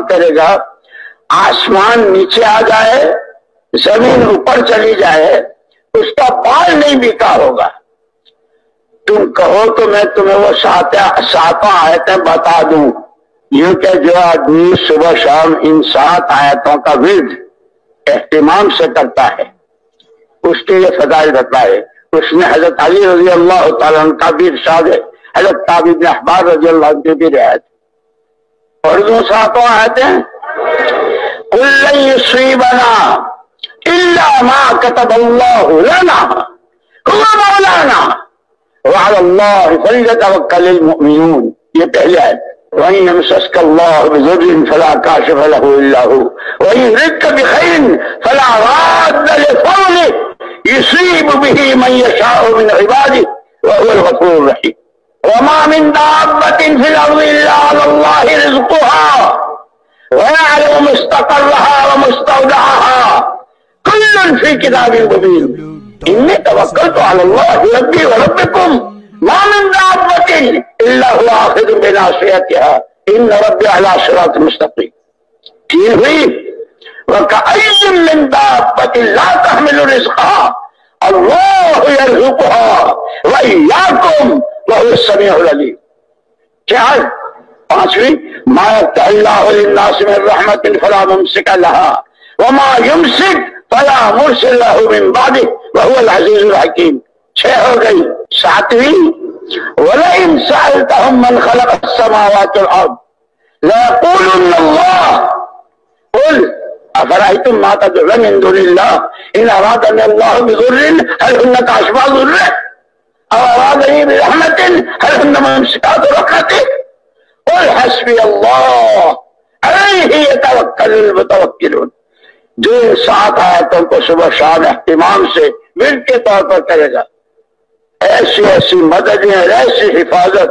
کرے گا، آسمان نیچے آ جائے، زمین اوپر چلی جائے، اس کا بال نہیں بکا ہوگا۔ تم کہو تو میں تمہیں وہ ساتوں آیتیں بتا دوں، یوں کہ جو آدمی صبح شام ان 7 آیتوں کا ورد اہتمام سے کرتا ہے اس کے یہ فضائل بتائے۔ اس میں حضرت علی رضی اللہ تعالیٰ عنہ کا بھی ارشاد ہے، حضرت کعب بن احبار رضی اللہ عنہ کی بھی روایت۔ اور جو 7 آیتیں قُلْ لَن يُصِيبَنَا إِلَّا مَا كَتَبَ اللَّهُ لَنَا هُوَ مَوْلَانَا وَعَلَى اللَّهِ فَلْيَتَوَكَّلِ الْمُؤْمِنُونَ، یہ پہلی آیت۔ وَإِن يَمْسَسْكَ اللَّهُ بِضُرٍّ فَلَا كَاشِفَ لَهُ إِلَّا هُوَ وَإِن يُرِدْكَ بِخَيْرٍ فَلَا رَادَّ لِفَضْلِهِ يُصِيبُ بِهِ مَن يَشَاءُ مِنْ عِبَادِهِ وَهُوَ الْغَفُورُ الرَّحِيمُ وَمَا مِن دَابَّةٍ فِي الْأَرْضِ إِلَّا عَلَى اللَّهِ رِزْقُهَا وَيَعْلَمُ مُسْتَقَرَّهَا وَمُسْتَوْدَعَهَا كُلٌّ فِي كِتَابٍ مُبِينٍ إِنِّي تَوَكَّلْتُ عَلَى اللَّهِ رَبِّي وَرَبِّكُمْ مَا مِن دَابَّةٍ إِلَّا هُوَ آخِذٌ بِنَاصِيَتِهَا إِنَّ رَبِّي عَلَى صِرَاطٍ مُسْتَقِيمٍ۔ تین ہوئی وَكَأَيٍّ مِّن دَابَّةٍ لَا تَحْمِلُ رِزْقَهَا اللَّهُ يَرْزُقُهَا وَإِيَّاكُمْ وَهُوَ السَّمِيعُ الْعَلِيمُ۔ چار پانچویں مَا يَفْتَحِ اللَّهُ لِلنَّاسِ مِن رَحْمَةٍ فَلَا مُمْسِكَ لَهَا وَمَا يُمْسِكْ فَلَا مُرْسِلَ لَهُ مِن بَعْدِهِ وَهُوَ الْعَزِيزُ الْحَكِيمُ۔ 6 ہو گئی۔ ساتویں وَلَئِن سَأَلْتَهُم مَّنْ خَلَقَ السَّمَاوَاتِ وَالْأَرْضَ لَيَقُولُنَّ اللَّهُ قُلْ أَفَرَأَيْتُم مَّا تَدْعُونَ مِن دُونِ اللَّهِ إِنْ أَرَادَنِي اللَّهُ بِضُرٍّ هَلْ هُنَّ كَاشِفَاتُ ضُرِّهِ أَوْ أَرَادَنِي بِرَحْمَةٍ هَلْ هُنَّ مُمْسِكَاتُ رَحْمَتِهِ قُلْ حَسْبِيَ اللَّهُ عَلَيْهِ يَتَوَكَّلُ الْمُتَوَكِّلُونَ۔ جو 7 آیتوں کو صبح شام اہتمام سے ورد کے طور پر کرے گا، ایسی ایسی مددیں اور ایسی حفاظت